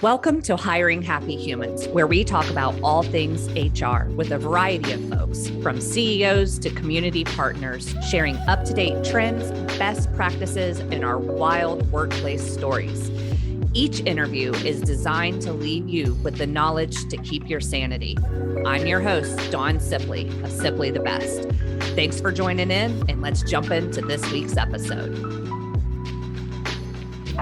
Welcome to Hiring Happy Humans, where we talk about all things HR with a variety of folks, from CEOs to community partners, sharing up-to-date trends, best practices, and our wild workplace stories. Each interview is designed to leave you with the knowledge to keep your sanity. I'm your host, Dawn Sipley of Sipley the Best. Thanks for joining in, and let's jump into this week's episode.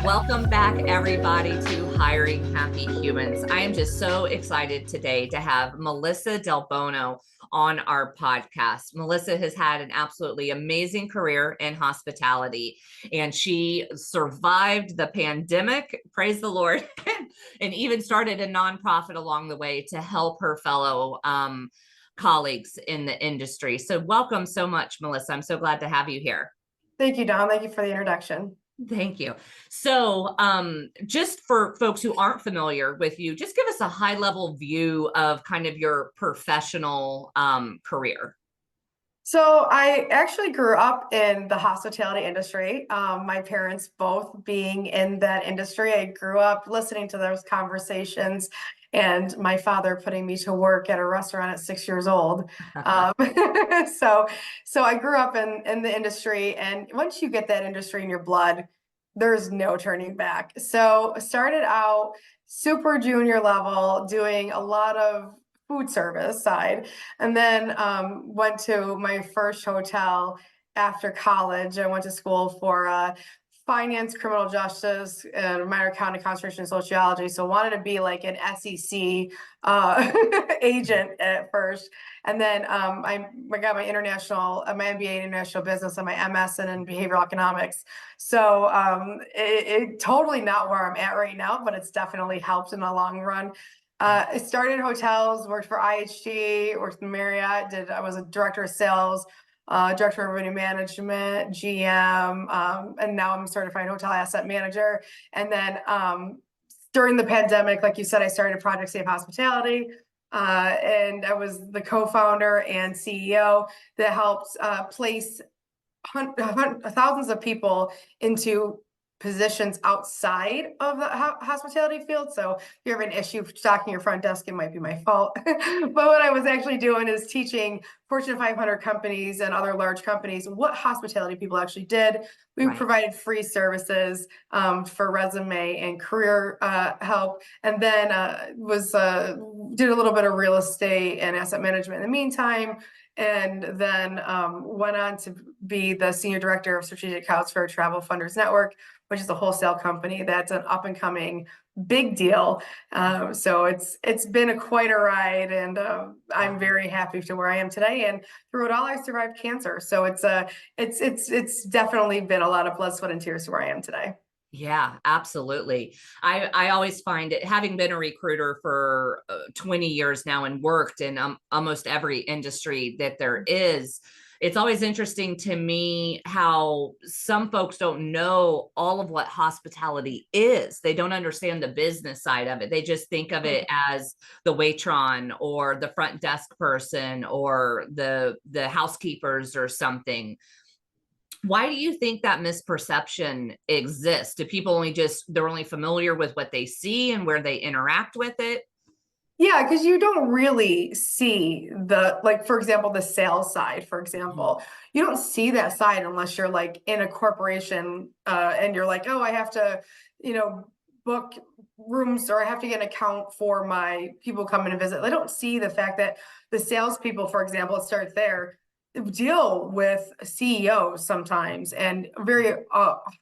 Welcome back, everybody, to Hiring Happy Humans. I am just so excited today to have Melissa DelBuono on our podcast. Melissa has had an absolutely amazing career in hospitality, and she survived the pandemic, praise the Lord, and even started a nonprofit along the way to help her fellow colleagues in the industry. So welcome so much, Melissa. I'm so glad to have you here. Thank you, Dawn. Thank you for the introduction. Thank you. So just for folks who aren't familiar with you, just give us a high level view of kind of your professional career. So I actually grew up in the hospitality industry. My parents both being in that industry. I grew up listening to those conversations and my father putting me to work at a restaurant at 6 years old. So I grew up in the industry, and once you get that industry in your blood, there's no turning back. So I started out super junior level doing a lot of food service side, and then went to my first hotel after college. I went to school for finance, criminal justice, and minor accounting, concentration in sociology. So wanted to be like an SEC agent at first. And then I got my MBA in international business and my MS in behavioral economics. So it totally not where I'm at right now, but it's definitely helped in the long run. I started in hotels, worked for IHG, worked in Marriott, I was a director of sales, director of revenue management, GM, and now I'm a certified hotel asset manager. And then during the pandemic, like you said, I started Project Safe Hospitality, and I was the co-founder and CEO that helped place thousands of people into positions outside of the hospitality field. So if you have an issue stocking your front desk, it might be my fault. But what I was actually doing is teaching Fortune 500 companies and other large companies what hospitality people actually did. We provided free services for resume and career help, and then did a little bit of real estate and asset management in the meantime. And then went on to be the senior director of strategic accounts for Travel Funders Network, which is a wholesale company that's an up and coming big deal. So it's been quite a ride, and I'm very happy to where I am today. And through it all, I survived cancer. So it's definitely been a lot of blood, sweat, and tears to where I am today. Yeah, absolutely. I always find it, having been a recruiter for 20 years now and worked in almost every industry that there is, it's always interesting to me how some folks don't know all of what hospitality is. They don't understand the business side of it. They just think of it as the waitron or the front desk person or the housekeepers or something. Why do you think that misperception exists? Do people they're only familiar with what they see and where they interact with it? Yeah, because you don't really see for example, the sales side, for example. You don't see that side unless you're like in a corporation and you're like, oh, I have to, book rooms, or I have to get an account for my people coming to visit. They don't see the fact that the salespeople, for example, it starts there, deal with CEOs sometimes and very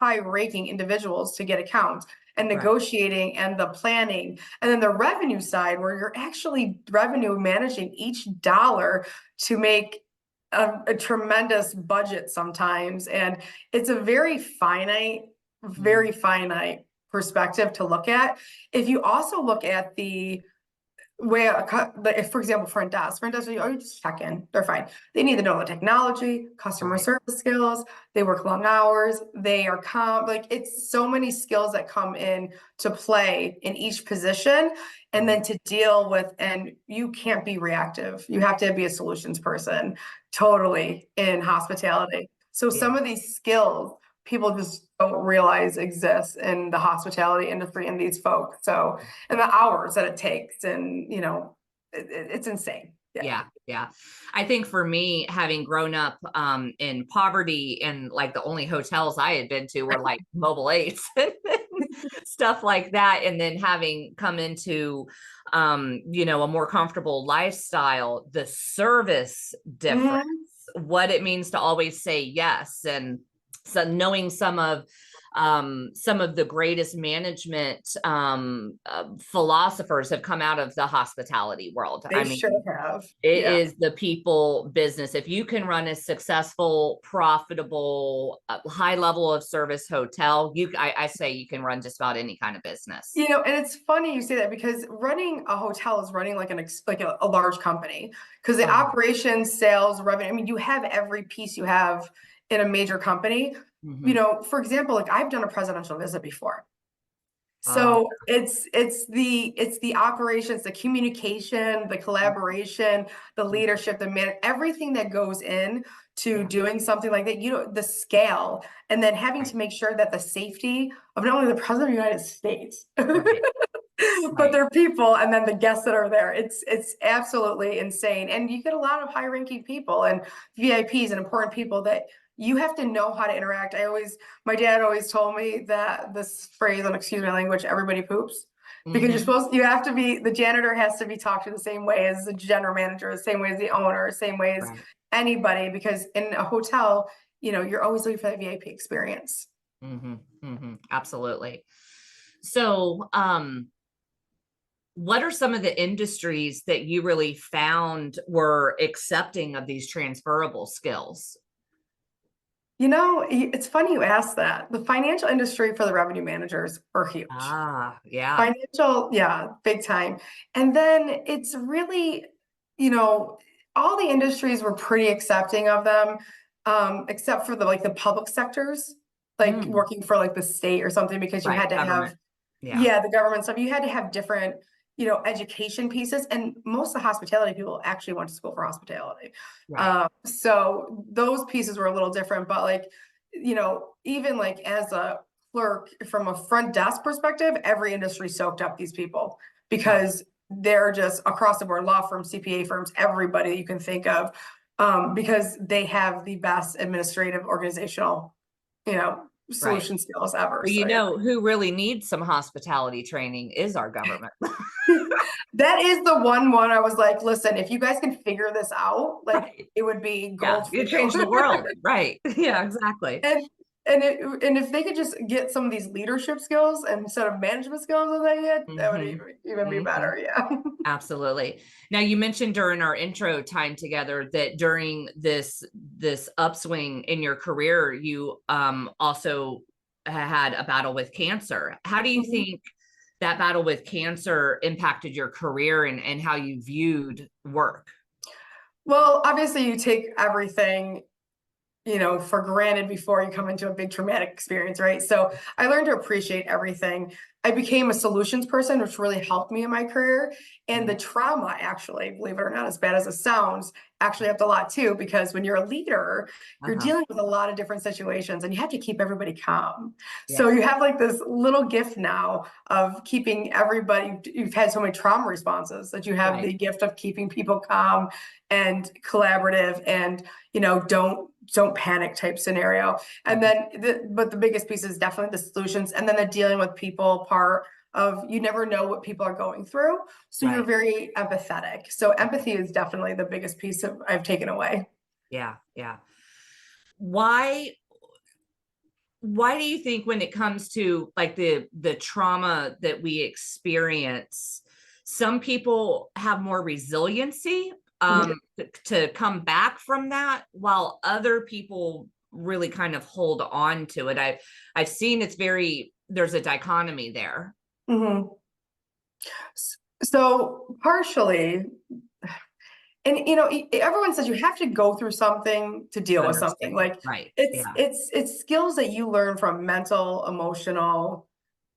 high-ranking individuals to get accounts and negotiating and the planning. And then the revenue side, where you're actually revenue managing each dollar to make a tremendous budget sometimes. And it's a very finite perspective to look at. If you also look at the if, for example, front desk, you just check in, they're fine. They need to know the technology, customer service skills, they work long hours, they are it's so many skills that come in to play in each position, and then to deal with, and you can't be reactive. You have to be a solutions person totally in hospitality. So some of these skills people just don't realize exists in the hospitality industry and these folks. So, and the hours that it takes, and it's insane. Yeah. Yeah. I think for me, having grown up in poverty, and like the only hotels I had been to were like Mobile 8s and stuff like that. And then having come into a more comfortable lifestyle, the service difference, what it means to always say yes. And so knowing some of the greatest management philosophers have come out of the hospitality world. They sure have. It is the people business. If you can run a successful, profitable, high level of service hotel, I say you can run just about any kind of business. And it's funny you say that, because running a hotel is running like a large company, because the operations, sales, revenue, I mean, you have every piece you have in a major company. For example, like I've done a presidential visit before. So it's the operations, the communication, the collaboration, the leadership, everything that goes in to doing something like that, the scale, and then having to make sure that the safety of not only the president of the United States, but their people, and then the guests that are there. It's absolutely insane. And you get a lot of high ranking people and VIPs and important people that you have to know how to interact. My dad always told me that this phrase, and excuse my language, everybody poops. Because the janitor has to be talked to the same way as the general manager, the same way as the owner, same way as anybody, because in a hotel, you're always looking for that VIP experience. Absolutely. So, what are some of the industries that you really found were accepting of these transferable skills? It's funny you asked that. The financial industry for the revenue managers are huge. Yeah. Financial, big time. And then it's really, all the industries were pretty accepting of them, except for the public sectors, like working for like the state or something, because you had to have, the government stuff. You had to have different, education pieces, and most of the hospitality people actually went to school for hospitality. So those pieces were a little different, but even like as a clerk from a front desk perspective, every industry soaked up these people, because they're just across the board, law firms, CPA firms, everybody you can think of, because they have the best administrative, organizational, solution skills ever. Well, who really needs some hospitality training is our government. That is the one I was like, listen, if you guys can figure this out, it would be gold. You change the world. Right. Yeah, exactly. And if they could just get some of these leadership skills instead of management skills that they had, that would even be better. Yeah. Absolutely. Now, you mentioned during our intro time together that during this upswing in your career, you also had a battle with cancer. How do you think that battle with cancer impacted your career and how you viewed work? Well, obviously you take everything, for granted before you come into a big traumatic experience, right? So I learned to appreciate everything. I became a solutions person, which really helped me in my career. And the trauma, actually, believe it or not, as bad as it sounds, actually helped a lot too, because when you're a leader, you're dealing with a lot of different situations and you have to keep everybody calm. So you have like this little gift now of keeping everybody, you've had so many trauma responses that you have the gift of keeping people calm and collaborative and, don't panic type scenario. And then, but the biggest piece is definitely the solutions, and then the dealing with people part of, you never know what people are going through. So you're very empathetic. So empathy is definitely the biggest piece I've taken away. Yeah. Yeah. Why do you think when it comes to like the trauma that we experience, some people have more resiliency to come back from that, while other people really kind of hold on to it? I've seen there's a dichotomy there. So partially, and everyone says you have to go through something to deal with something. Like it's skills that you learn from mental, emotional,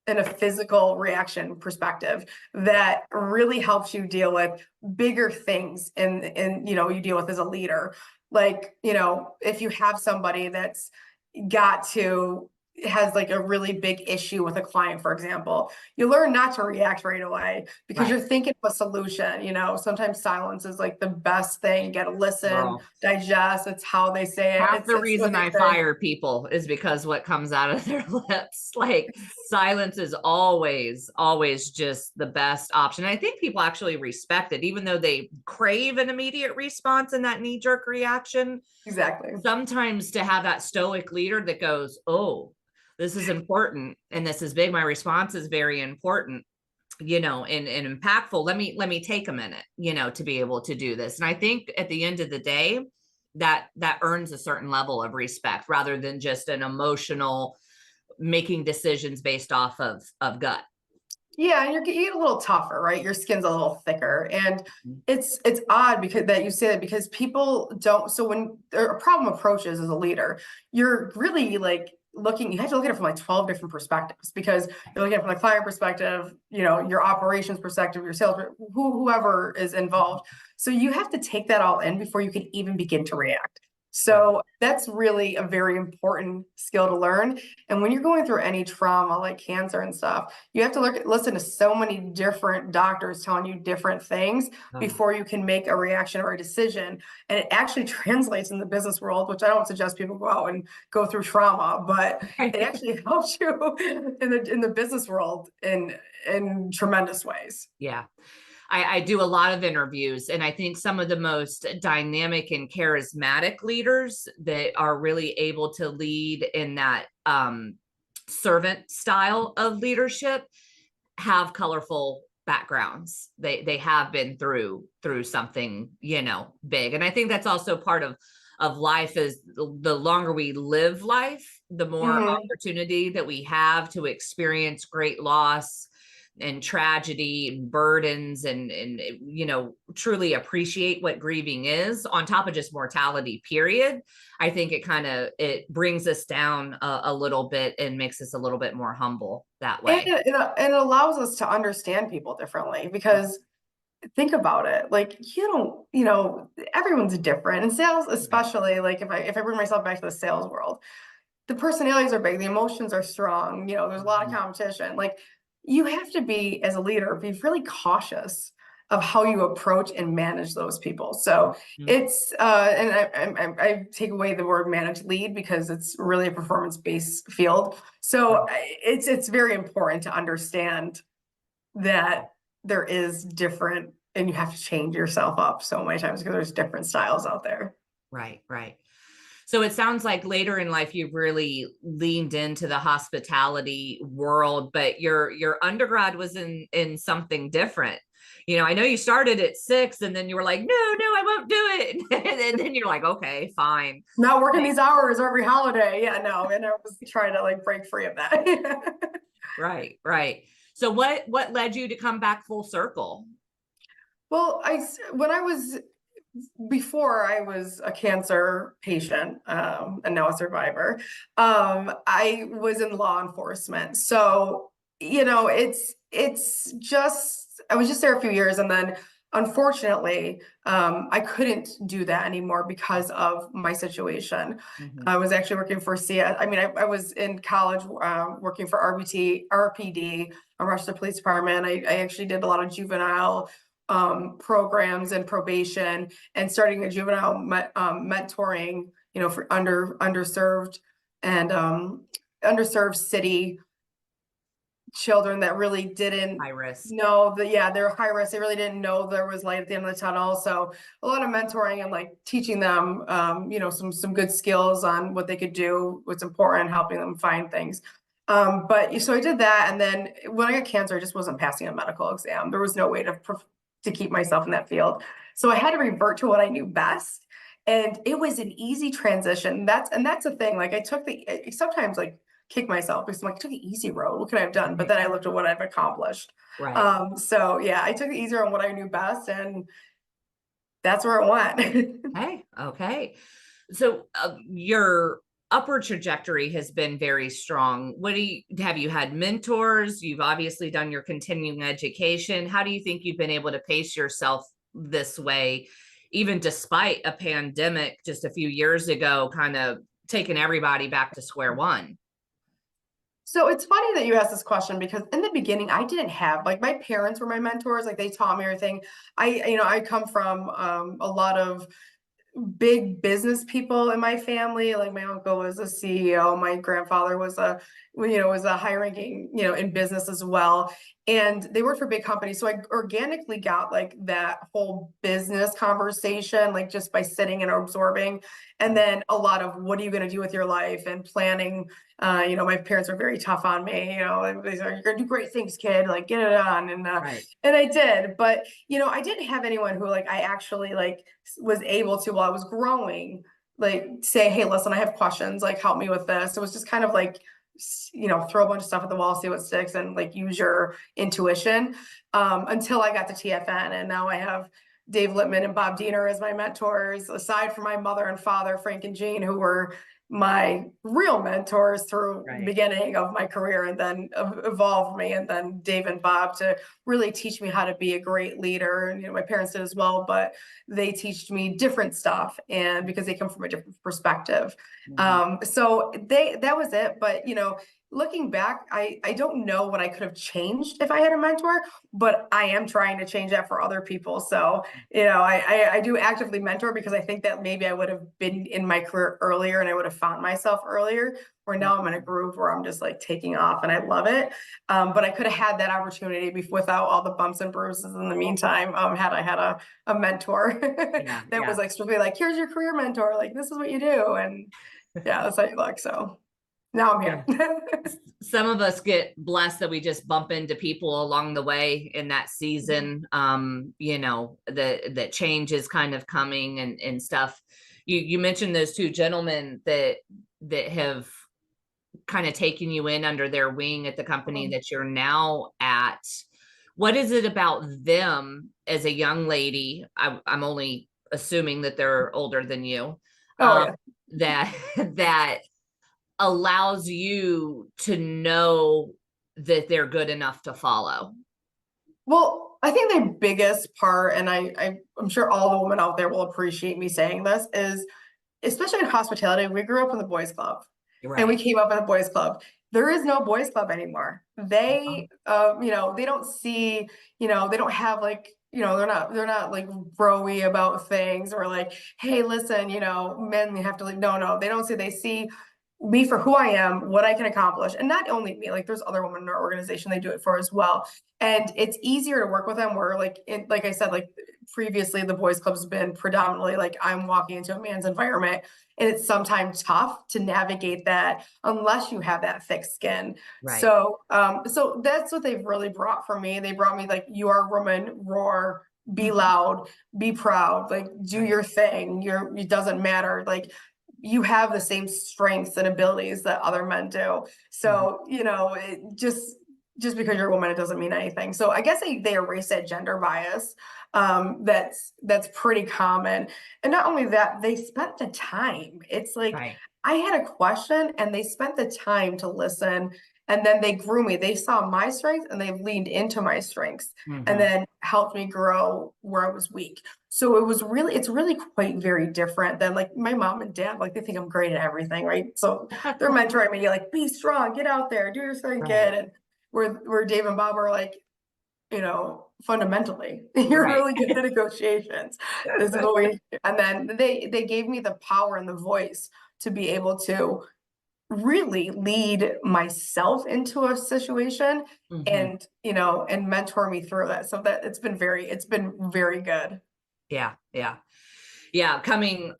and a physical reaction perspective that really helps you deal with bigger things and you deal with as a leader. Like, if you have somebody that's has like a really big issue with a client, for example, you learn not to react right away because Right. you're thinking of a solution. Sometimes silence is like the best thing. You got to listen, Girl. digest. It's how they say it. Half It's the it's what reason they I say. fire people is because what comes out of their lips. Like silence is always, always just the best option. I think people actually respect it, even though they crave an immediate response and that knee-jerk reaction. Exactly. Sometimes to have that stoic leader that goes, oh, this is important and this is big. My response is very important, and impactful. Let me take a minute, to be able to do this. And I think at the end of the day, that earns a certain level of respect rather than just an emotional making decisions based off of gut. Yeah, and you get a little tougher, right? Your skin's a little thicker, and it's odd because that you say that because people don't. So when a problem approaches as a leader, you're really like looking. You have to look at it from like 12 different perspectives because you're looking at it from the client perspective, your operations perspective, your sales, whoever is involved. So you have to take that all in before you can even begin to react. Right. So that's really a very important skill to learn. And when you're going through any trauma like cancer and stuff, you have to listen to so many different doctors telling you different things before you can make a reaction or a decision. And it actually translates in the business world, which I don't suggest people go out and go through trauma, but it actually helps you in the business world in tremendous ways. Yeah. I do a lot of interviews, and I think some of the most dynamic and charismatic leaders that are really able to lead in that servant style of leadership have colorful backgrounds. They have been through something, big. And I think that's also part of life is the longer we live life, the more opportunity that we have to experience great loss and tragedy and burdens and truly appreciate what grieving is on top of just mortality, period. I think it brings us down a little bit and makes us a little bit more humble that way. And it allows us to understand people differently because think about it, like everyone's different in sales, especially like if I bring myself back to the sales world, the personalities are big, the emotions are strong, there's a lot of competition. Like you have to be, as a leader, be really cautious of how you approach and manage those people. So it's and I take away the word manage, lead, because it's really a performance-based field. So it's very important to understand that there is different, and you have to change yourself up so many times because there's different styles out there. Right, right. So it sounds like later in life you've really leaned into the hospitality world, but your undergrad was in something different. I know you started at 6 and then you were like, no, I won't do it. And then you're like, okay, fine. Not working these hours every holiday. Yeah, no. And I was trying to like break free of that. Right, right. So what led you to come back full circle? Well, before I was a cancer patient, and now a survivor, I was in law enforcement. So, it's just, I was just there a few years, and then unfortunately, I couldn't do that anymore because of my situation. I was actually working for CS. I mean, I was in college, working for RPD, Rochester Police Department. I actually did a lot of juvenile programs and probation, and starting a juvenile mentoring, for underserved and underserved city children that really didn't High risk. know that, yeah, they're high risk. They really didn't know there was light at the end of the tunnel. So a lot of mentoring and like teaching them, some good skills on what they could do, what's important, helping them find things. But so I did that. And then when I got cancer, I just wasn't passing a medical exam. There was no way to keep myself in that field. So I had to revert to what I knew best. And it was an easy transition. That's the thing. Like I sometimes like kick myself because I'm like, I took the easy road. What could I have done? But then I looked at what I've accomplished. Right. So yeah, I took the easier on what I knew best, and that's where it went. Okay. Okay. So your upward trajectory has been very strong. Have you had mentors? You've obviously done your continuing education. How do you think you've been able to pace yourself this way, even despite a pandemic just a few years ago, kind of taken everybody back to square one. So it's funny that you asked this question because in the beginning I didn't have, like, my parents were my mentors, like they taught me everything. I come from a lot of big business people in my family. Like my uncle was a CEO, my grandfather was was a high ranking, in business as well. And they worked for big companies. So I organically got like that whole business conversation, like just by sitting and absorbing. And then a lot of what are you going to do with your life and planning. My parents are very tough on me. They say, you're gonna do great things, kid. Like get it on. Right. And I did. But I didn't have anyone who like I actually like was able to, while I was growing, like say, hey, listen, I have questions, like help me with this. It was just kind of like, throw a bunch of stuff at the wall, see what sticks, and like use your intuition, until I got to TFN. And now I have Dave Lippman and Bob Diener as my mentors, aside from my mother and father, Frank and Jean, who were my real mentors through the beginning of my career, and then evolved me, and then Dave and Bob to really teach me how to be a great leader. And my parents did as well, but they teach me different stuff, and because they come from a different perspective. So that was it. But looking back, I don't know what I could have changed if I had a mentor, but I am trying to change that for other people. So I do actively mentor because I think that maybe I would have been in my career earlier and I would have found myself earlier, where now I'm in a groove where I'm just like taking off and I love it. But I could have had that opportunity without all the bumps and bruises in the meantime, had I had a mentor that was like strictly like, here's your career mentor, like this is what you do. And that's how you look. So now I'm here. Some of us get blessed that we just bump into people along the way in that season. The change is kind of coming and stuff. You mentioned those two gentlemen that have kind of taken you in under their wing at the company that you're now at. What is it about them as a young lady? I'm only assuming that they're older than you. That allows you to know that they're good enough to follow? Well, I think the biggest part, and I'm sure all the women out there will appreciate me saying this, is especially in hospitality, we grew up in the boys club. And we came up in a boys club. There is no boys club anymore. They they don't see, they don't have like, they're not like broy about things, or like, hey, listen, men, you have to leave. No, they don't see, they see me for who I am, what I can accomplish. And not only me, like there's other women in our organization they do it for as well. And it's easier to work with them, where like like I said, like previously the boys club's been predominantly like I'm walking into a man's environment, and it's sometimes tough to navigate that unless you have that thick skin. So so that's what they've really brought for me. They brought me like, you are a woman, roar, be loud, be proud, like do your thing. It doesn't matter. Like you have the same strengths and abilities that other men do. So, it just because you're a woman, it doesn't mean anything. So I guess they erase that gender bias. That's pretty common. And not only that, they spent the time. It's like, I had a question and they spent the time to listen, and then they grew me. They saw my strengths and they've leaned into my strengths, and then helped me grow where I was weak. So it's really quite very different than like my mom and dad. Like they think I'm great at everything, right? So they're mentoring me, like, be strong, get out there, do your thing, kid. And where Dave and Bob are like, fundamentally, you're really good at negotiations. This is what we, and then they gave me the power and the voice to be able to really lead myself into a situation, and and mentor me through that. So that it's been very good. Coming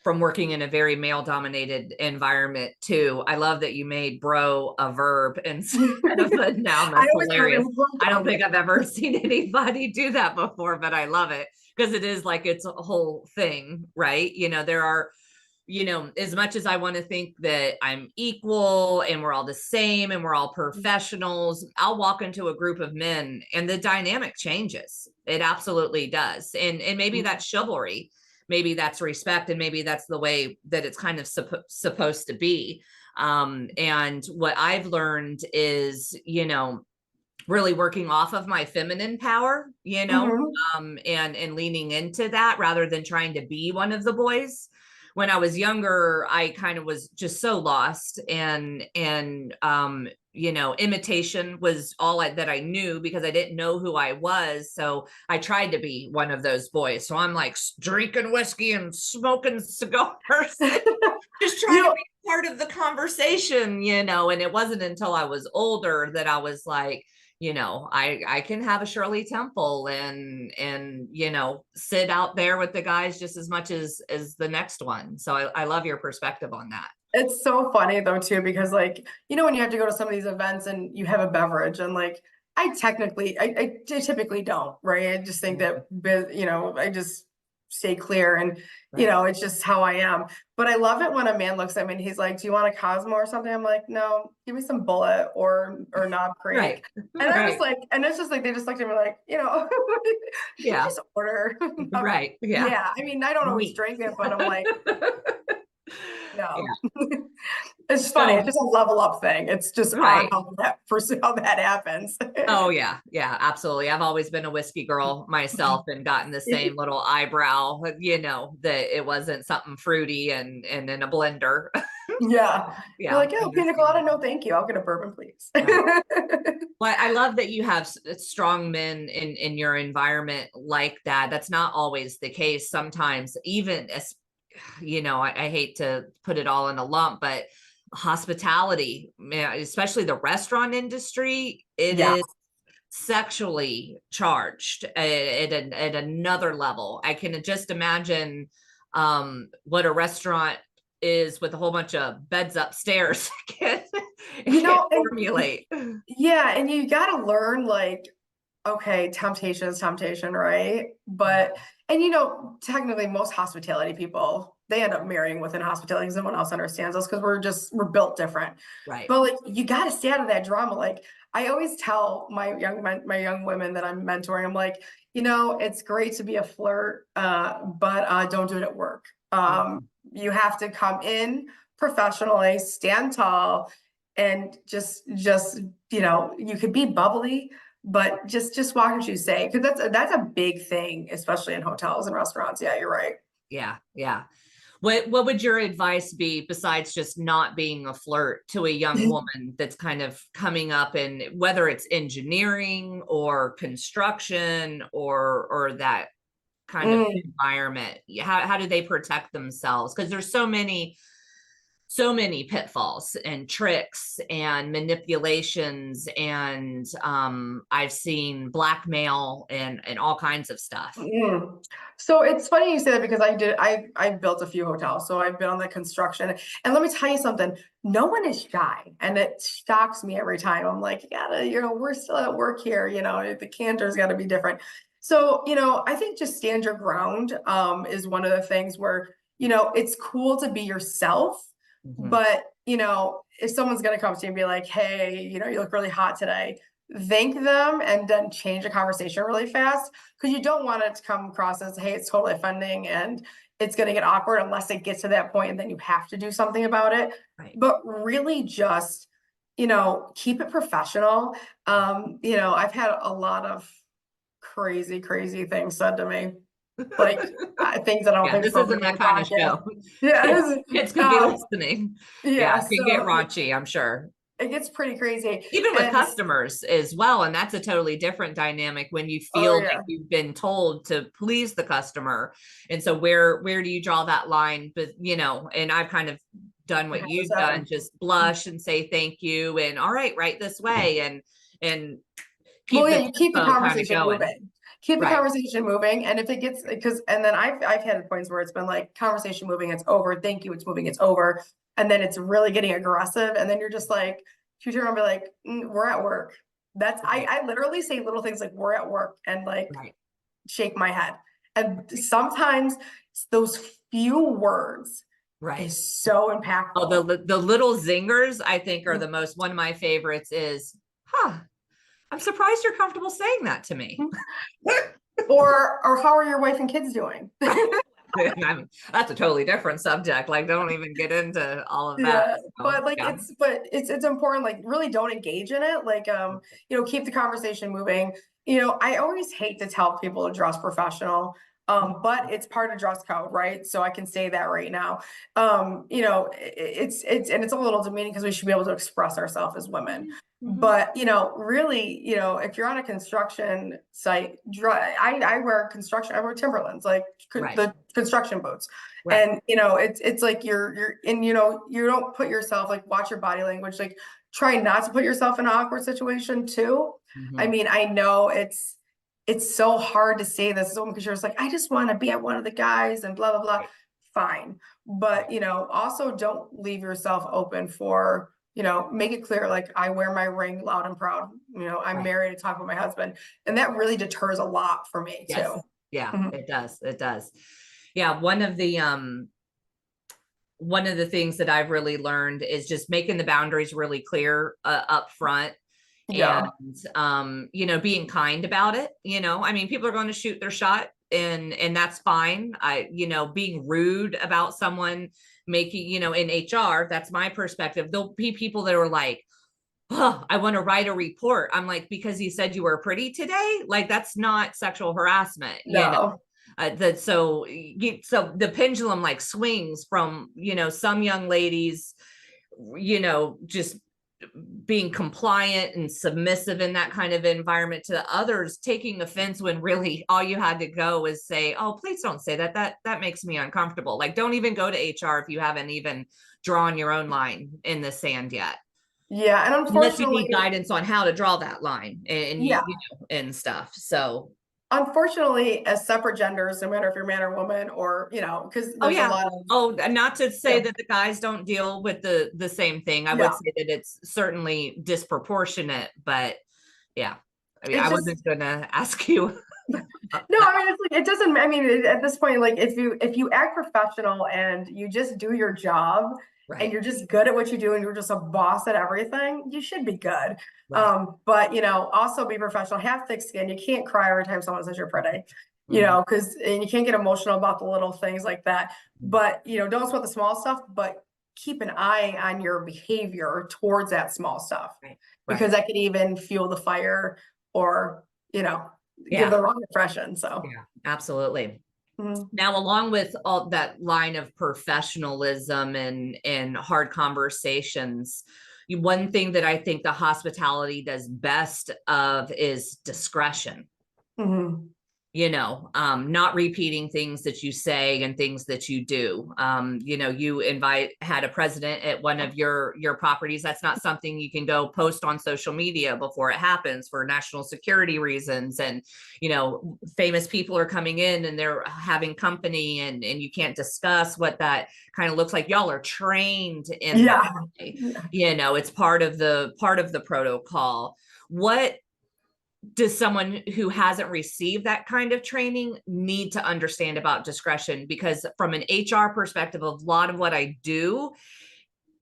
from working in a very male dominated environment too. I love that you made bro a verb instead of a noun. That's hilarious. I don't think I've ever seen anybody do that before, but I love it because it is like it's a whole thing, right? There are, as much as I want to think that I'm equal and we're all the same and we're all professionals, I'll walk into a group of men and the dynamic changes. It absolutely does. And maybe that's chivalry, maybe that's respect, and maybe that's the way that it's kind of supposed to be. And what I've learned is, really working off of my feminine power, and leaning into that rather than trying to be one of the boys, when I was younger, I kind of was just so lost, and you know, imitation was all that I knew because I didn't know who I was. So I tried to be one of those boys. So I'm like drinking whiskey and smoking cigars, just You trying to know, be part of the conversation, you know. And it wasn't until I was older that I was like, you know, I can have a Shirley Temple and you know, sit out there with the guys just as much as the next one. So I love your perspective on that. it's so funny though too, because like, you know, when you have to go to some of these events and you have a beverage and like, I typically don't, right? I just think that, you know, I just stay clear and, you Right. know, it's just how I am. But I love it when a man looks at me and he's like, do you want a Cosmo or something? I'm like, no, give me some Bullet or Knob Right. Creek. And I'm just Right. like, and it's just like, they just looked at me like, you know, you Yeah. just order. Right. Yeah. Yeah. I mean, I don't always Neat. drink it, but I'm like, Yeah. no. It's funny. It's So, just a level up thing. It's just odd right. how that happens. Oh yeah, yeah, absolutely. I've always been a whiskey girl myself and gotten the same little eyebrow, you know, that it wasn't something fruity and in a blender. Yeah. You're Yeah, like, oh, pina understand colada, that. no, thank you. I'll get a bourbon, please. Right. Well, I love that you have strong men in your environment like that. That's not always the case. Sometimes, even as you know, I hate to put it all in a lump, but hospitality, especially the restaurant industry, it Yeah. is sexually charged at another level. I can just imagine what a restaurant is with a whole bunch of beds upstairs. I You can't know, and formulate. yeah, and you got to learn like, okay, temptation is temptation, right? But, and you know, technically most hospitality people, they end up marrying within hospitality because no one else understands us because we're built different. Right. But like, you got to stay out of that drama. Like, I always tell my young men, my young women that I'm mentoring, I'm like, you know, it's great to be a flirt, but don't do it at work. Mhm. You have to come in professionally, stand tall, and just you know, you could be bubbly, but just watch what you say, because that's a big thing, especially in hotels and restaurants. Yeah, you're right. Yeah, yeah. What would your advice be besides just not being a flirt to a young woman that's kind of coming up, and whether it's engineering or construction or that kind of Mm. environment? How do they protect themselves? Because there's so many pitfalls and tricks and manipulations, and I've seen blackmail and all kinds of stuff. Mm. So it's funny you say that because I built a few hotels, so I've been on the construction. And let me tell you something, no one is shy, and it shocks me every time. I'm like, you gotta, you know, we're still at work here, you know, the canter's got to be different. So, you know, I think just stand your ground is one of the things where, you know, it's cool to be yourself, Mhm. but you know, if someone's gonna come to you and be like, hey, you know, you look really hot today, thank them and then change the conversation really fast, because you don't want it to come across as, hey, it's totally offending and it's going to get awkward unless it gets to that point and then you have to do something about it. Right. But really just, you know, keep it professional. You know, I've had a lot of crazy things said to me, like things that I don't Yeah, think this spoken isn't on that a kind of podcast. show. Yeah. Kids could be listening. Yeah, Yeah. it could get So raunchy, I'm sure. it gets pretty crazy. Even with And customers as well. And that's a totally different dynamic when you oh, feel like yeah. you've been told to please the customer. And so where do you draw that line? But you know, and I've kind of done It what has you've done, happened. just blush and say thank you and all right this way, and Well, keep yeah, the you keep the tempo kind of conversation going. moving. Keep the Right. conversation moving. And if it gets, because, and then I've had points where it's been like conversation moving, it's over. Thank you, it's moving, it's over. And then it's really getting aggressive. And then you're just like, you turn around and be like, we're at work. That's, Right. I literally say little things like, we're at work, and like Right. shake my head. And sometimes those few words Right. is so Oh, impactful. the little zingers, I think, are the most, one of my favorites is, huh, I'm surprised you're comfortable saying that to me. Or how are your wife and kids doing? I mean, that's a totally different subject. Like, don't even get into all of that. Yeah, So, but like yeah. it's important, like really don't engage in it. Like you know, keep the conversation moving. You know, I always hate to tell people to dress professional. But it's part of dress code, right? So I can say that right now. You know, it's a little demeaning because we should be able to express ourselves as women. But, you know, really, you know, if you're on a construction site, I wear Timberlands, like Right. the construction boots. Right. And, you know, it's like and, you know, you don't put yourself, like, watch your body language, like, try not to put yourself in an awkward situation too. I Mhm. mean, I know it's so hard to say this as a woman because you're just like, I just want to be at one of the guys and blah, blah, blah. Right. Fine. But, you know, also don't leave yourself open for, you know, make it clear, like, I wear my ring loud and proud. You know, I'm Right. married to talk about my husband. And that really deters a lot for me Yes. too. Yeah, Mhm. it does. It does. Yeah, one of the things that I've really learned is just making the boundaries really clear up front, and Yeah. you know, being kind about it. You know, I mean, people are going to shoot their shot, and that's fine. You know, being rude about someone making, you know, in HR, that's my perspective. There'll be people that are like, oh, I want to write a report. I'm like, because you said you were pretty today? Like, that's not sexual harassment, you know. No. So the pendulum like swings from, you know, some young ladies, you know, just being compliant and submissive in that kind of environment, to others taking offense when really all you had to go is say, oh, please don't say that. That makes me uncomfortable. Like, don't even go to HR if you haven't even drawn your own line in the sand yet, Yeah. And unless you unfortunately, need guidance on how to draw that line, and yeah. you know, and stuff. So Unfortunately, as separate genders, no matter if you're man or woman, or, you know, because oh there's a yeah. lot of, Oh, not to say yeah. that the guys don't deal with the same thing. I would Yeah. say that it's certainly disproportionate, but yeah. I mean, I It's just, wasn't gonna ask you about no, that. I mean, it's like, it doesn't, I mean, at this point, like, if you act professional and you just do your job and Right, you're just good at what you do and you're just a boss at everything, you should be good. right. But, you know, also be professional, have thick skin. You can't cry every time someone says you're pretty, you Mhm. know, and you can't get emotional about the little things like that. But, you know, don't sweat the small stuff, but keep an eye on your behavior towards that small stuff, Right, because right. that could even fuel the fire, or, you know, give Yeah, the wrong impression. So, yeah, absolutely. mhm. Now, along with all that line of professionalism and hard conversations, one thing that I think the hospitality does best of is discretion. Mhm. You know, not repeating things that you say and things that you do. You know, you had a president at one of your properties. That's not something you can go post on social media before it happens, for national security reasons. And, you know, famous people are coming in and they're having company, and you can't discuss what that kind of looks like. Y'all are trained in that Yeah. way. Yeah. You know, it's part of the protocol. What does someone who hasn't received that kind of training need to understand about discretion? Because from an HR perspective, a lot of what I do,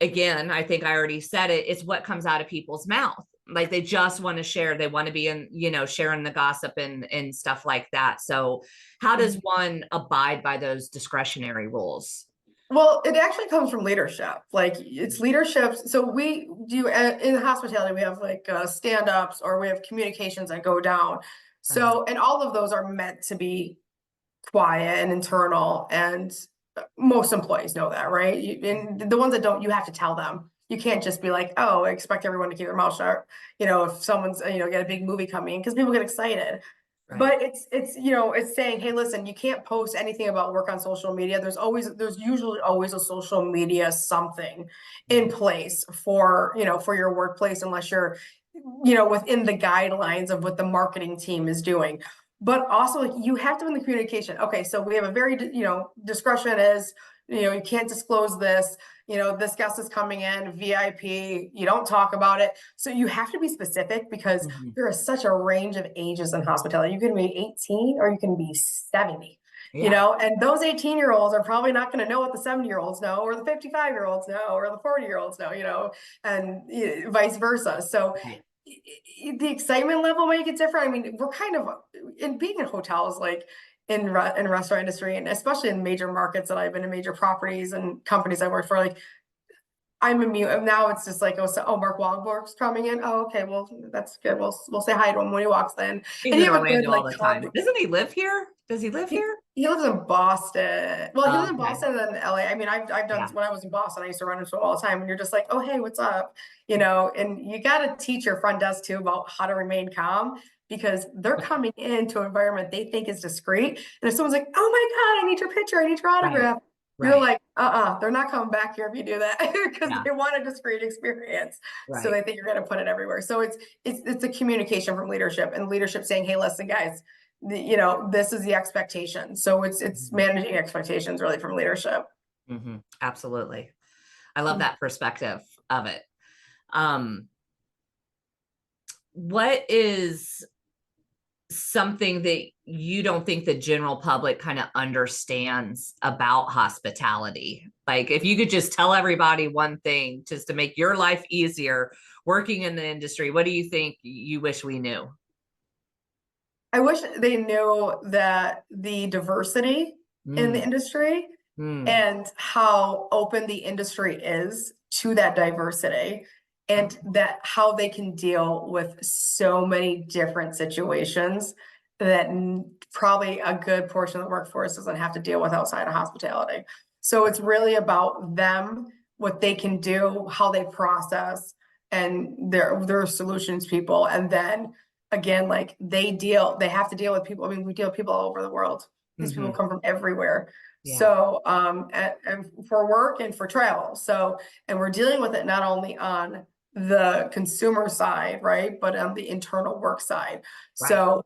again, I think I already said it, it's what comes out of people's mouth. Like, they just want to share, they want to be in, you know, sharing the gossip and stuff like that. So how does Mhm. one abide by those discretionary rules? Well, it actually comes from leadership. Like, it's leadership. So we do in hospitality, we have like stand-ups, or we have communications that go down. Uh-huh. So, and all of those are meant to be quiet and internal, and most employees know that, right? And the ones that don't, you have to tell them. You can't just be like, oh, I expect everyone to keep their mouth shut. You know, if someone's, you know, got a big movie coming, because people get excited. Right. But it's you know, it's saying, hey, listen, you can't post anything about work on social media. There's usually always a social media something in place for, you know, for your workplace, unless you're, you know, within the guidelines of what the marketing team is doing. But also, like, you have to win the communication. Okay, so we have a very, you know, discretion is, you know, you can't disclose this, you know, this guest is coming in VIP, you don't talk about it. So you have to be specific, because Mhm. there is such a range of ages in hospitality. You can be 18 or you can be 70, you Yeah. know, and those 18-year-olds are probably not going to know what the 70-year-olds know, or the 55-year-olds know, or the 40-year-olds know, you know, and vice versa. So Right. the excitement level might get different. I mean, we're kind of, in being in hotels, like in restaurant industry, and especially in major markets that I've been in, major properties and companies I work for, like, I'm immune. Now it's just like, oh, so, oh, Mark Wahlberg's coming in. Oh, okay, well, that's good. We'll say hi to him when he walks in, He's and in you have a good, Orlando all like, the calm. time. Doesn't he live here? Does he live He, here? he lives in Boston. Well, he lives in Okay. Boston and then LA. I mean, I've done Yeah. when I was in Boston, I used to run into it all the time. And you're just like, oh, hey, what's up? You know, and you got to teach your front desk too about how to remain calm because they're coming into an environment they think is discreet. And if someone's like, oh my God, I need your picture, I need your Right. autograph, you're Right. like, they're not coming back here if you do that because Yeah. they want a discreet experience. So Right. they think you're going to put it everywhere. So it's a communication from leadership and leadership saying, hey, listen, guys, you know, this is the expectation. So it's managing expectations really from leadership. Absolutely. I love that perspective of it. Um, what is something that you don't think the general public kind of understands about hospitality? Like if you could just tell everybody one thing just to make your life easier working in the industry, what do you think you wish we knew? I wish they knew that the diversity in the Mm, industry mm, and how open the industry is to that diversity and that how they can deal with so many different situations that probably a good portion of the workforce doesn't have to deal with outside of hospitality. So it's really about them, what they can do, how they process, and their solutions people. And then again, like they have to deal with people. I mean, we deal with people all over the world. These people mhm. come from everywhere. Yeah. So, and for work and for travel. So, and we're dealing with it not only on the consumer side, right, but on the internal work side. Right. So,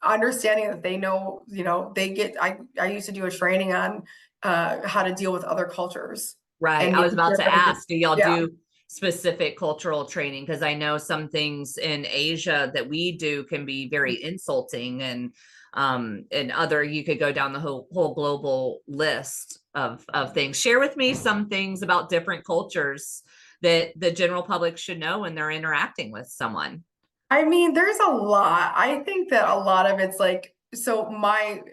understanding that they know, you know, I used to do a training on how to deal with other cultures Right. and I was making about sure to everything, ask, do y'all yeah. do specific cultural training? Because I know some things in Asia that we do can be very insulting and other you could go down the whole global list of things. Share with me some things about different cultures that the general public should know when they're interacting with someone. I mean, there's a lot. I think that a lot of it's like, so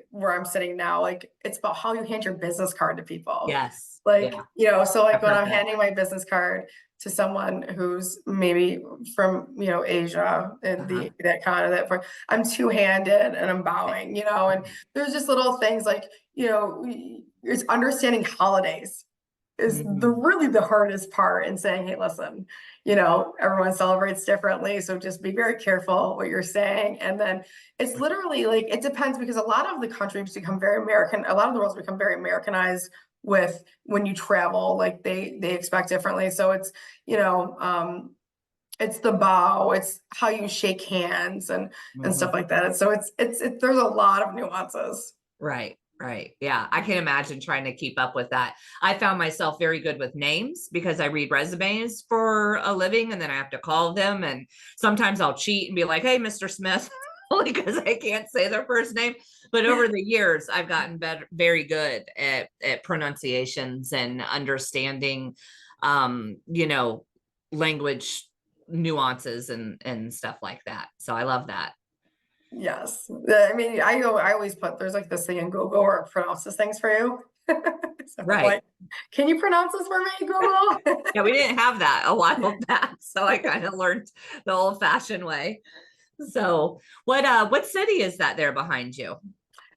where I'm sitting now, like it's about how you hand your business card to people. Yes. Yeah, Like, you know, so like I've when heard I'm that. handing my business card to someone who's maybe from, you know, Asia and Uh-huh. that kind of I'm two-handed and I'm bowing, you know, and there's just little things like, you know, it's understanding holidays is Mhm. really the hardest part in saying, hey, listen, you know, everyone celebrates differently. So just be very careful what you're saying. And then it's literally like, it depends because a lot of the countries become very American. A lot of the world's become very Americanized with when you travel, like they expect differently. So it's, you know, it's the bow, it's how you shake hands and stuff Mhm. like that. And so there's a lot of nuances. Right, right. Yeah, I can imagine trying to keep up with that. I found myself very good with names because I read resumes for a living and then I have to call them. And sometimes I'll cheat and be like, hey, Mr. Smith, because I can't say their first name. But over the years, I've gotten better, very good at pronunciations and understanding, you know, language nuances and stuff like that. So I love that. Yes. I mean, I always put, there's like this thing in Google where it pronounces things for you. So I'm Right. like, can you pronounce this for me, Google? Yeah, we didn't have that a while back, so I kind of learned the old-fashioned way. So, what city is that there behind you?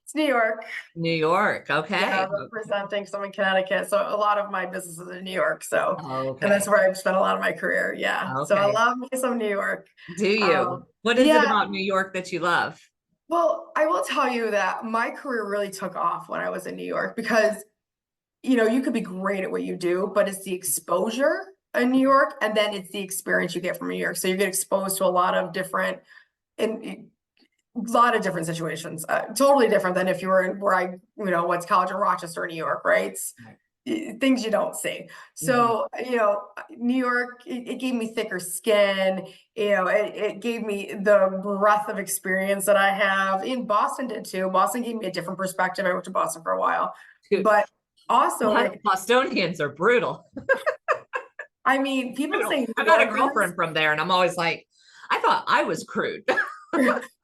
It's New York. New York. Yeah, Okay. representing some in Connecticut. So a lot of my business is in New York. So, and that's Okay. where I've spent a lot of my career. Yeah. So I Okay. love me some New York. Do you? What is it Yeah. about New York that you love? Well, I will tell you that my career really took off when I was in New York because you know, you could be great at what you do, but it's the exposure in New York, and then it's the experience you get from New York. So you get exposed to a lot of different, in a lot of different situations. Totally different than if you were in where I, you know, went to college in Rochester, New York, right? It's, things you don't see. Mhm. So, you know, New York, it gave me thicker skin. You know, it gave me the breadth of experience that I have. In Boston did too. Boston gave me a different perspective. I went to Boston for a while, Dude, but also like Bostonians are brutal. I mean, people Brutal. say New I've got a Yorkers. girlfriend from there, and I'm always like, I thought I was crude.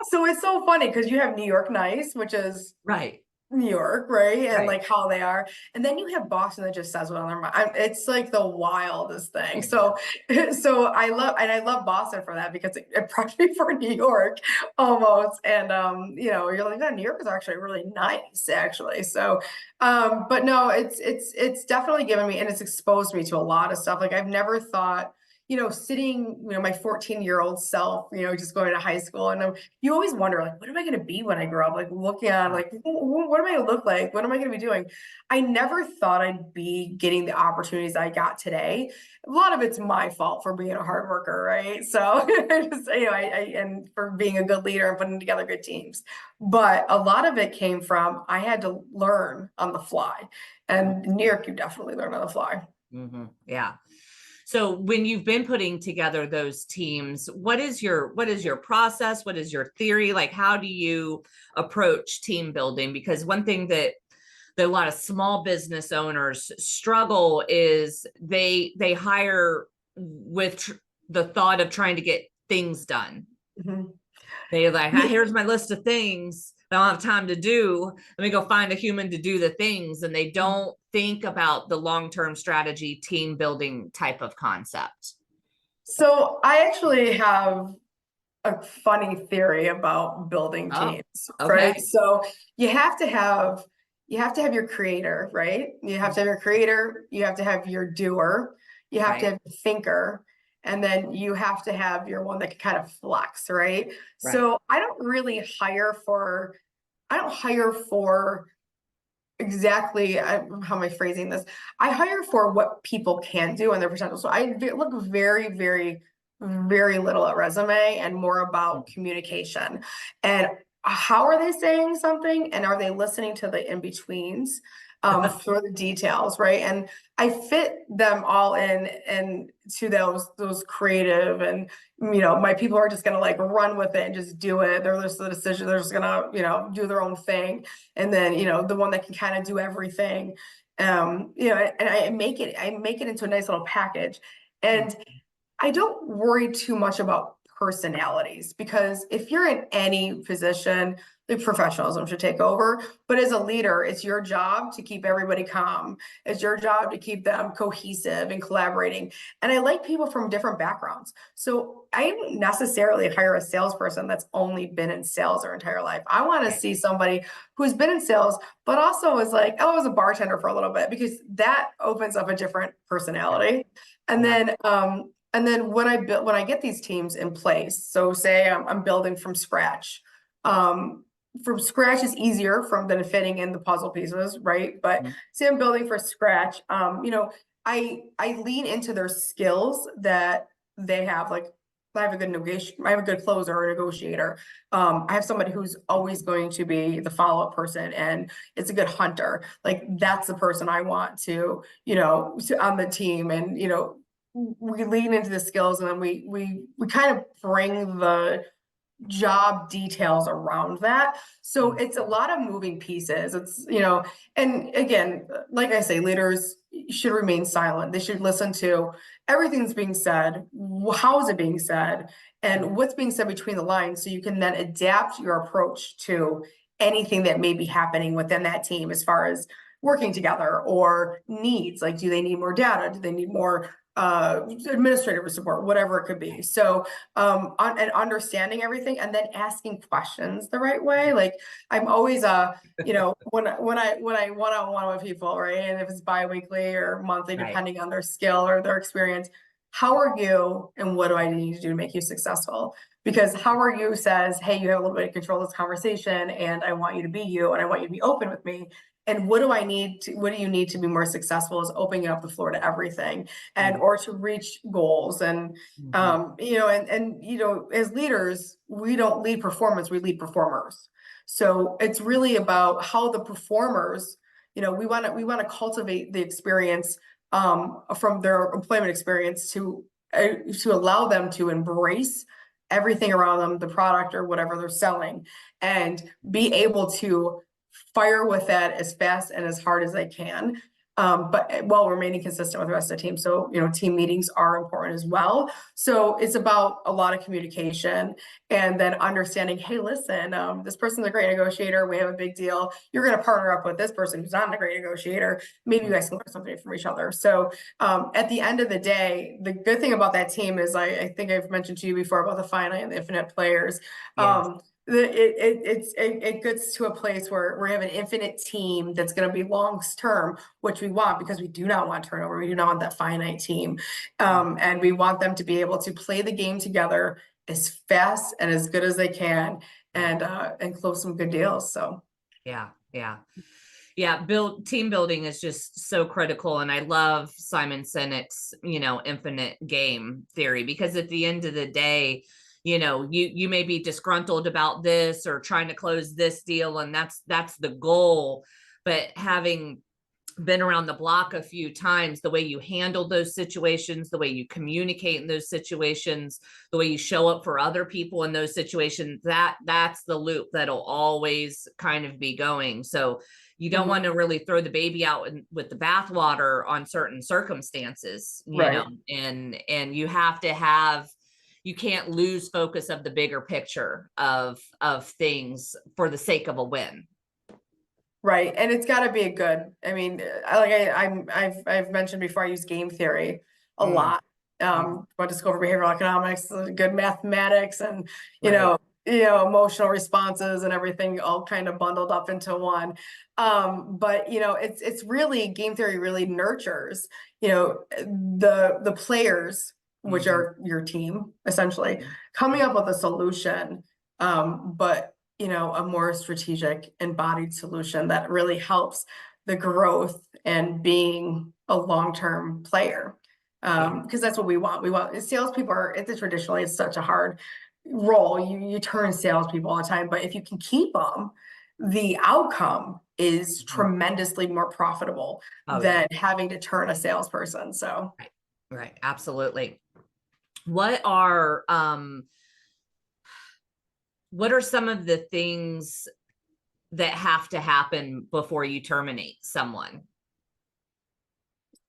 So it's so funny because you have New York nice, which is Right. New York, right? And Right. like how they are. And then you have Boston that just says what's on their mind. It's like the wildest thing. So, so I love Boston for that because it prepped me for New York almost. And, you're like, oh, New York is actually really nice, actually. So, but no, it's definitely given me, and it's exposed me to a lot of stuff. Like I've never thought, sitting, my 14-year-old self, just going to high school, and you always wonder, like, what am I going to be when I grow up? Like looking at, like, what am I going to look like? What am I going to be doing? I never thought I'd be getting the opportunities I got today. A lot of it's my fault for being a hard worker, right? So I just, and for being a good leader and putting together good teams. But a lot of it came from, I had to learn on the fly. And in New York, you definitely learn on the fly. Mm-hmm. Yeah. So when you've been putting together those teams, what is your process? What is your theory? Like, how do you approach team building? Because one thing that a lot of small business owners struggle is they hire with the thought of trying to get things done. Mhm. They like, here's my list of things I don't have time to do. Let me go find a human to do the things. And they don't think about the long-term strategy, team building type of concept. So I actually have a funny theory about building Oh, teams, right? okay. So you have to have you have to have your creator, right? You have to have your creator, you have to have your doer, you have to Right, have your thinker, and then you have to have your one that can kind of flex, right? right. So I don't hire for exactly how am I phrasing this? I hire for what people can do and their potential. So I look very, very, very little at resume and more about communication and how are they saying something and are they listening to the in-betweens for the details, right? And I fit them all in and to those creative and my people are just gonna like run with it and just do it. They're just the decision, they're just gonna, do their own thing. And then, the one that can kind of do everything. And I make it into a nice little package. And I don't worry too much about personalities because if you're in any position, the professionalism should take over. But as a leader, it's your job to keep everybody calm. It's your job to keep them cohesive and collaborating. And I like people from different backgrounds. So I don't necessarily hire a salesperson that's only been in sales their entire life. I want to Right. see somebody who's been in sales, but also was like, oh, I was a bartender for a little bit because that opens up a different Yeah. personality. And Yeah. then when I get these teams in place, so say I'm building from scratch. From scratch is easier than fitting in the puzzle pieces, right? But Mhm. say I'm building from scratch, I lean into their skills that they have. Like I have a good negotiation, I have a good closer or negotiator. I have somebody who's always going to be the follow-up person and it's a good hunter. Like that's the person I want on the team. And we lean into the skills and then we kind of bring the job details around that. So Mhm. it's a lot of moving pieces. And again, like I say, leaders should remain silent. They should listen to everything that's being said, how is it being said, and what's being said between the lines so you can then adapt your approach to anything that may be happening within that team as far as working together or needs. Like, do they need more data? Do they need more administrative support, whatever it could be. So and understanding everything and then asking questions the right way. Like I'm always when I one-on-one with people, right? And if it's bi-weekly or monthly, Right. depending on their skill or their experience, how are you and what do I need to do to make you successful? Because how are you says, hey, you have a little bit of control of this conversation and I want you to be you and I want you to be open with me. And what do you need to be more successful is opening up the floor to everything and Mhm. or to reach goals and Mhm. as leaders we don't lead performance, we lead performers. So it's really about how the performers, we want to cultivate the experience from their employment experience to allow them to embrace everything around them, the product or whatever they're selling, and be able to fire with that as fast and as hard as they can. but while remaining consistent with the rest of the team. So, team meetings are important as well. So it's about a lot of communication, and then understanding, hey, listen, this person's a great negotiator. We have a big deal. You're going to partner up with this person who's not a great negotiator. Maybe you guys can learn something from each other. So at the end of the day, the good thing about that team is I think I've mentioned to you before about the finite and the infinite players. Yes. It gets to a place where we have an infinite team that's going to be long term, which we want, because we do not want turnover. We do not want that finite team. And we want them to be able to play the game together as fast and as good as they can, and close some good deals. So Yeah. Team building is just so critical. And I love Simon Sinek's, infinite game theory, because at the end of the day, you may be disgruntled about this or trying to close this deal, and that's the goal. But having been around the block a few times, the way you handle those situations, the way you communicate in those situations, the way you show up for other people in those situations, that's the loop that'll always kind of be going. So you don't want to really throw the baby out with the bathwater on certain circumstances, and you have to you can't lose focus of the bigger picture of things for the sake of a win. Right. And it's got to be a good, I mean, I've mentioned before, I use game theory a lot. Went to school for behavioral economics, good mathematics, and, emotional responses and everything all kind of bundled up into one. But, it's really, game theory really nurtures, the players, which are your team, essentially, coming up with a solution. But a more strategic embodied solution that really helps the growth and being a long-term player. Because that's what we want. We want salespeople traditionally, it's such a hard role. You turn salespeople all the time, but if you can keep them, the outcome is tremendously more profitable than having to turn a salesperson. So right. Absolutely. What are some of the things that have to happen before you terminate someone?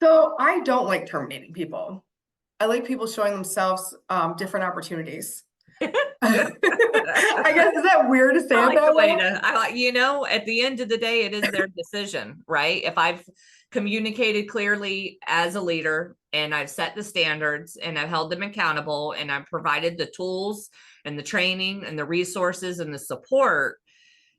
So I don't like terminating people. I like people showing themselves different opportunities. I guess, is that weird to say it that way? At the end of the day, it is their decision, right? If I've communicated clearly as a leader, and I've set the standards, and I've held them accountable, and I've provided the tools and the training and the resources and the support,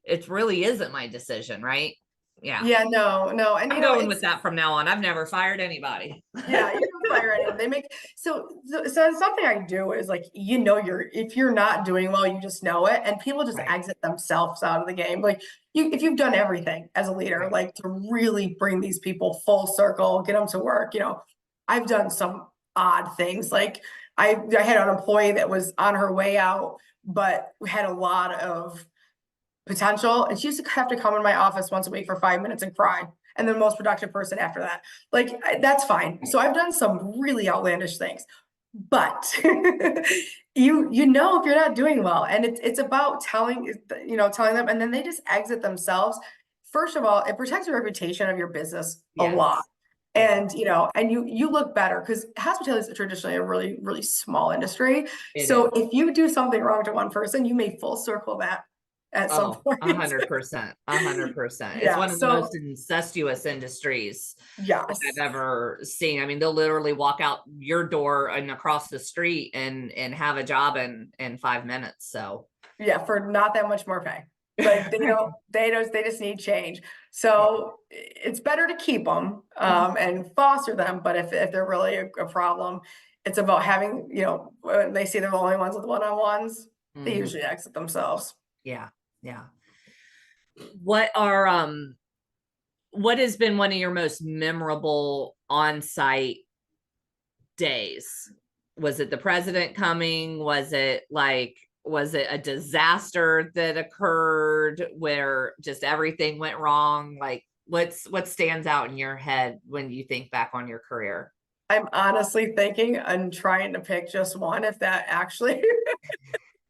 it really isn't my decision, right? Yeah, no. And I'm going with that from now on. I've never fired anybody. Yeah, you don't fire anyone. They make so something I do is, like, if you're not doing well, you just know it, and people just exit themselves out of the game. Like, if you've done everything as a leader, like, to really bring these people full circle, get them to work. I've done some odd things. Like, I had an employee that was on her way out, but had a lot of potential, and she used to have to come in my office once a week for 5 minutes and cry, and then the most productive person after that. Like, that's fine. So I've done some really outlandish things, but if you're not doing well, and it's about telling them, and then they just exit themselves. First of all, it protects the reputation of your business a lot. And you look better, because hospitality is traditionally a really, really small industry. So if you do something wrong to one person, you may full circle that at some point. 100%. It's one of the most incestuous industries I've ever seen. I mean, they'll literally walk out your door and across the street and have a job in 5 minutes. So for not that much more pay. Like, they just need change. So it's better to keep them and foster them. But if they're really a problem, it's about having, when they see they're the only ones with one-on-ones, they usually exit themselves. Yeah. What has been one of your most memorable on-site days? Was it the president coming? Was it a disaster that occurred where just everything went wrong? Like, what stands out in your head when you think back on your career? I'm honestly thinking and trying to pick just one, if that actually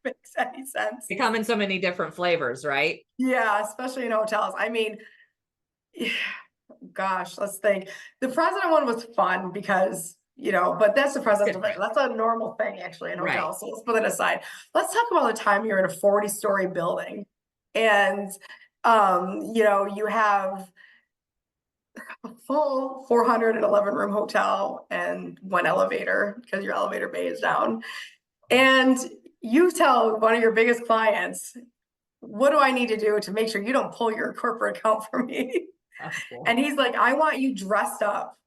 makes any sense. They come in so many different flavors, right? Yeah, especially in hotels. I mean, gosh, let's think. The president one was fun because, but that's the presidential thing. That's a normal thing actually in Right. hotels. So let's put that aside. Let's talk about the time you're in a 40-story building and, you have a full 411 room hotel and one elevator because your elevator bay is down. And you tell one of your biggest clients, what do I need to do to make sure you don't pull your corporate account for me? And he's like, I want you dressed up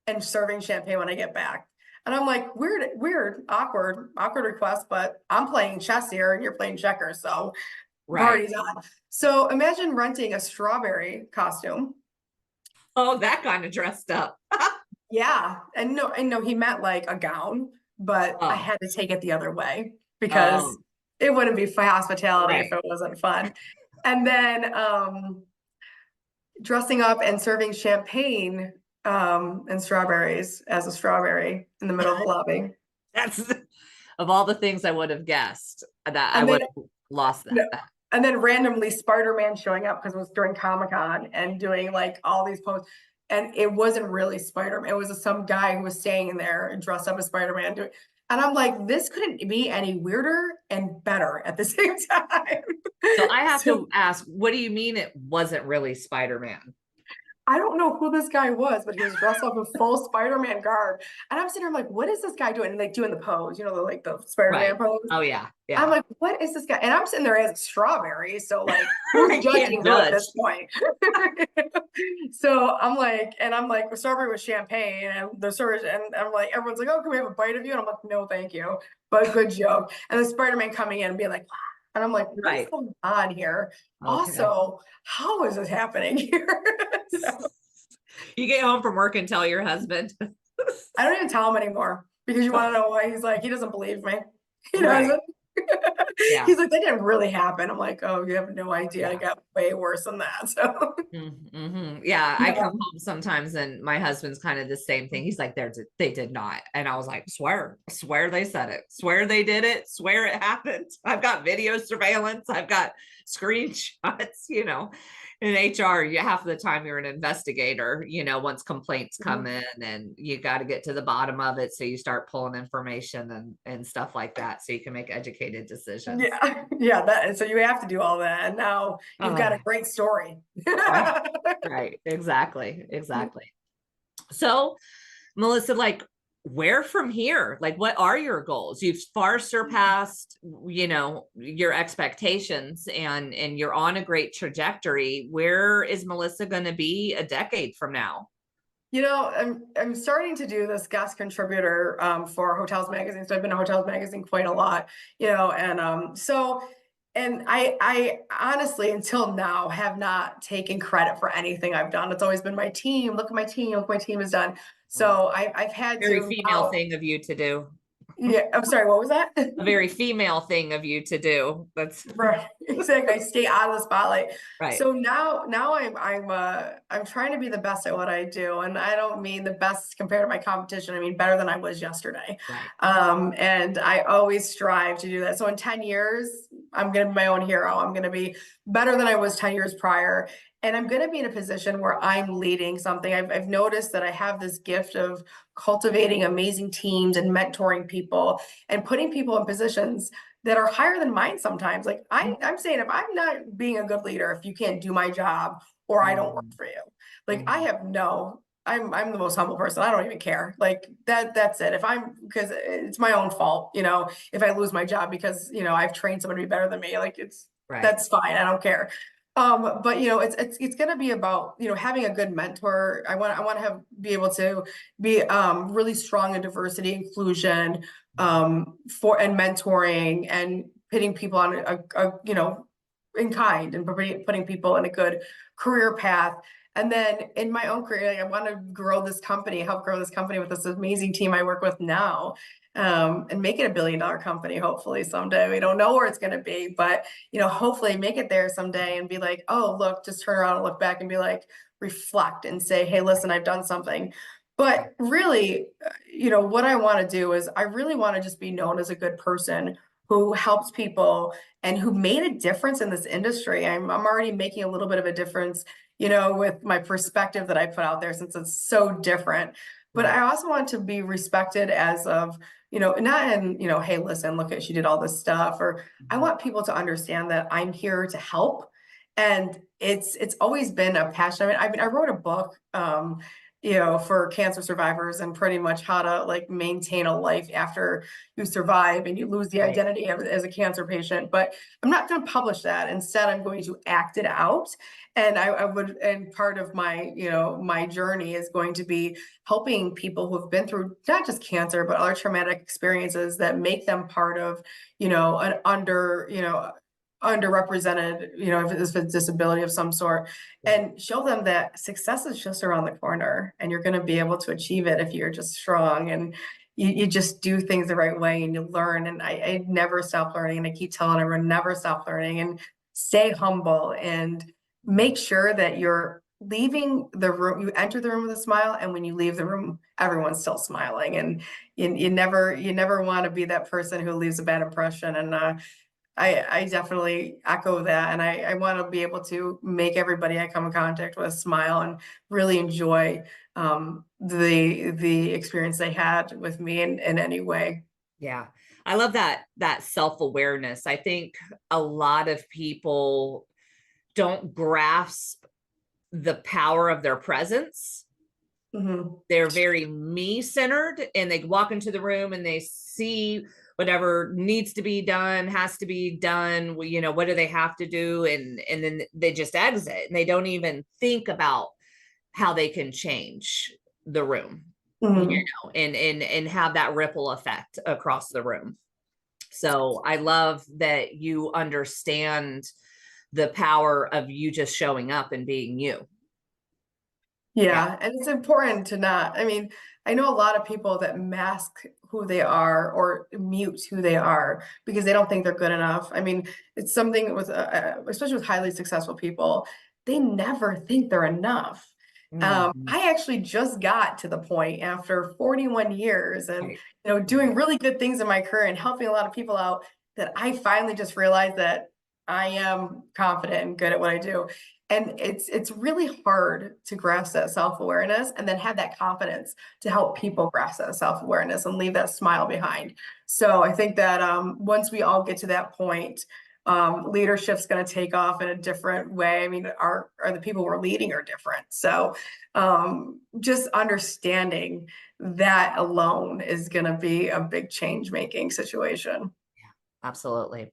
and serving champagne when I get back. And I'm like, weird, awkward request, but I'm playing chess here and you're playing checkers. So Right. party's on. So imagine renting a strawberry costume. Oh, that kind of dressed up. Yeah. And no, he meant like a gown, but I Oh, had to take it the other way because um, it wouldn't be for hospitality if right. it wasn't fun. And then dressing up and serving champagne and strawberries as a strawberry in the middle of the lobby. That's of all the things I would have guessed that I And then would have lost no, that. and then randomly Spider-Man showing up because it was during Comic-Con and doing like all these posts. And it wasn't really Spider-Man. It was some guy who was staying in there and dressed up as Spider-Man doing. And I'm like, this couldn't be any weirder and better at the same time. So I have So to ask, what do you mean it wasn't really Spider-Man? I don't know who this guy was, but he was dressed up in full Spider-Man garb. And I'm sitting there, I'm like, what is this guy doing? And like doing the pose, the Right. Spider-Man pose. Oh yeah. I'm Yeah. like, what is this guy? And I'm sitting there as a strawberry. So like, who's I judging can't who at judge. this point? So I'm like, strawberry with champagne and the service, and I'm like, everyone's like, oh, can we have a bite of you? And I'm like, no, thank you. But good joke. And the Spider-Man coming in and being like, wow. And I'm like, what is Right. going on here? Okay. Also, how is this happening here? So You get home from work and tell your husband. I don't even tell him anymore because you want to know why. He's like, he doesn't believe me. He Right. doesn't. Yeah. He's like, that didn't really happen. I'm like, oh, you have no idea. I Yeah. got way worse than that. So Mm-hmm. Yeah, I yeah. come home sometimes and my husband's kind of the same thing. He's like, they did not. And I was like, swear they said it, swear they did it, swear it happened. I've got video surveillance, I've got screenshots, In HR, half of the time you're an investigator, once complaints come in and you got to get to the bottom of it. So you start pulling information and stuff like that so you can make educated decisions. Yeah. Yeah. So you have to do all that. And now you've got a great story. Right. Right. Exactly. So, Melissa, like, where from here? Like, what are your goals? You've far surpassed, your expectations and you're on a great trajectory. Where is Melissa going to be a decade from now? I'm starting to do this guest contributor for Hotels Magazine. So I've been to Hotels Magazine quite a lot, and I honestly until now have not taken credit for anything I've done. It's always been my team. Look at my team. Look what my team has done. So I've had Very to. female thing of you to do. Yeah, I'm sorry. What was that? A very female thing of you to do. That's Right, exactly. I stay out of the spotlight. right. So now I'm trying to be the best at what I do, and I don't mean the best compared to my competition. I mean better than I was yesterday. Right. And I always strive to do that. So in 10 years, I'm gonna be my own hero. I'm gonna be better than I was 10 years prior. And I'm going to be in a position where I'm leading something. I've noticed that I have this gift of cultivating amazing teams and mentoring people and putting people in positions that are higher than mine sometimes. Like I'm saying, if I'm not being a good leader, if you can't do my job or I don't work for you, like I have I'm the most humble person. I don't even care. Like that's it. Because it's my own fault, if I lose my job because, I've trained someone to be better than me, like Right. that's fine. I don't care. But it's going to be about, having a good mentor. I want to be able to be really strong in diversity, inclusion, and mentoring and putting people on in kind and putting people in a good career path. And then in my own career, I want to help grow this company with this amazing team I work with now, and make it $1 billion company, hopefully someday. We don't know where it's going to be, but, hopefully make it there someday and be like, oh, look, just turn around and look back and be like, reflect and say, hey, listen, I've done something. But really, what I want to do is I really want to just be known as a good person who helps people and who made a difference in this industry. I'm already making a little bit of a difference with my perspective that I put out there, since it's so different. But Right. I also want to be respected as of, not in, hey, listen, look at, she did all this stuff, or I Mhm. want people to understand that I'm here to help. And it's always been a passion. I wrote a book, for cancer survivors, and pretty much how to like maintain a life after you survive and you lose the Right. identity as a cancer patient. But I'm not going to publish that. Instead, I'm going to act it out. And I would, and part of my, my journey is going to be helping people who have been through not just cancer, but other traumatic experiences that make them part of, an underrepresented, if it's a disability of some sort, Right. and show them that success is just around the corner, and you're going to be able to achieve it if you're just strong, and you just do things the right way, and you learn. And I never stop learning, and I keep telling everyone, never stop learning, and stay humble, and make sure that you're leaving the room, you enter the room with a smile, and when you leave the room, everyone's still smiling. And you never want to be that person who leaves a bad impression. And I definitely echo that. And I want to be able to make everybody I come in contact with smile and really enjoy the experience they had with me in any way. Yeah. I love that self-awareness. I think a lot of people don't grasp the power of their presence. Mhm. They're very me-centered, and they walk into the room and they see whatever needs to be done, has to be done. What do they have to do? And then they just exit, and they don't even think about how they can change the room, Mhm. and have that ripple effect across the room. So I love that you understand the power of you just showing up and being you. Yeah. Yeah, and it's important to not, I mean, I know a lot of people that mask who they are or mute who they are because they don't think they're good enough. I mean, it's something with, especially with highly successful people, they never think they're enough. Mhm. I actually just got to the point after 41 years and, Right. doing really good things in my career and helping a lot of people out, that I finally just realized that I am confident and good at what I do. And it's really hard to grasp that self-awareness and then have that confidence to help people grasp that self-awareness and leave that smile behind. So I think that once we all get to that point, leadership's going to take off in a different way. I mean, are the people we're leading are different. So just understanding that alone is going to be a big change making situation. Absolutely.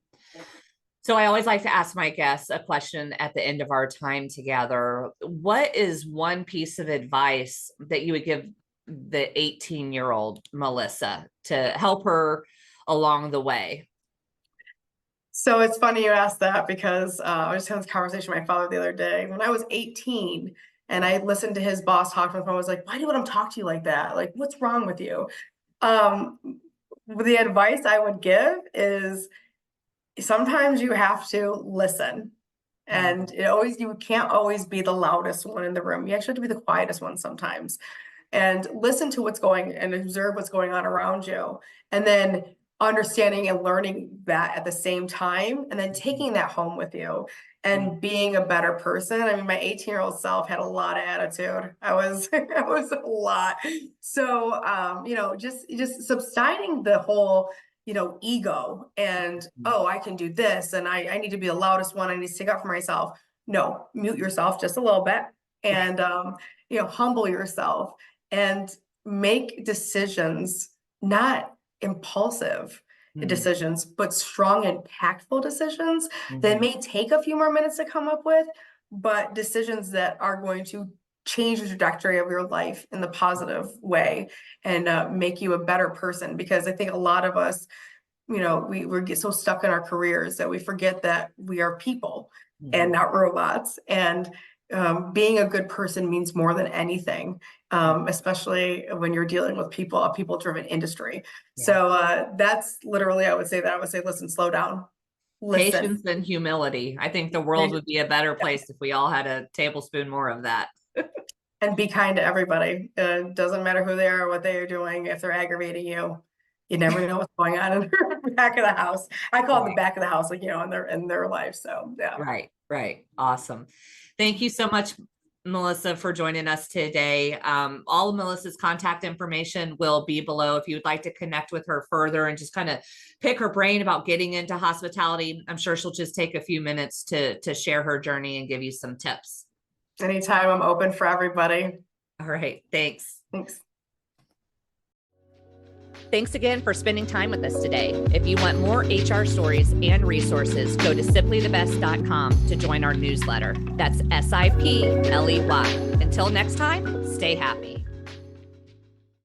So I always like to ask my guests a question at the end of our time together. What is one piece of advice that you would give the 18-year-old Melissa to help her along the way? So it's funny you asked that because I was just having this conversation with my father the other day. When I was 18 and I listened to his boss talk to him, I was like, why do you let him talk to you like that? Like, what's wrong with you? Um, the advice I would give is sometimes you have to listen. Mhm. And you can't always be the loudest one in the room. You actually have to be the quietest one sometimes, and listen to what's going and observe what's going on around you. And then understanding and learning that at the same time, and then taking that home with you Yeah. and being a better person. I mean, my 18-year-old self had a lot of attitude. I was, I was a lot. So, just subsiding the whole, ego and, oh, I can do this and I need to be the loudest one. I need to stick up for myself. No, mute yourself just a little bit Yeah. and, humble yourself and make decisions, not impulsive Mhm. decisions, but strong, impactful decisions that Mhm. may take a few more minutes to come up with, but decisions that are going to change the trajectory of your life in the positive way and make you a better person. Because I think a lot of us, we get so stuck in our careers that we forget that we are people and Mhm. not robots. And being a good person means more than anything, especially when you're dealing with people, a people-driven industry. Yeah. So that's literally, I would say that. I would say, listen, slow down, listen, Patience and humility. I think the world would be a better place if we all had a tablespoon more of that. and be kind to everybody. Doesn't matter who they are or what they are doing. If they're aggravating you, you never know what's going on in the back of the house. I call it the Right. back of the house, like, in their life. So yeah. Right. Right. Awesome. Thank you so much, Melissa, for joining us today. All of Melissa's contact information will be below if you would like to connect with her further and just kind of pick her brain about getting into hospitality. I'm sure she'll just take a few minutes to share her journey and give you some tips. Anytime, I'm open for everybody. All right. Thanks. Thanks. Thanks again for spending time with us today. If you want more HR stories and resources, go to simplythebest.com to join our newsletter. That's SIPLEY. Until next time, stay happy.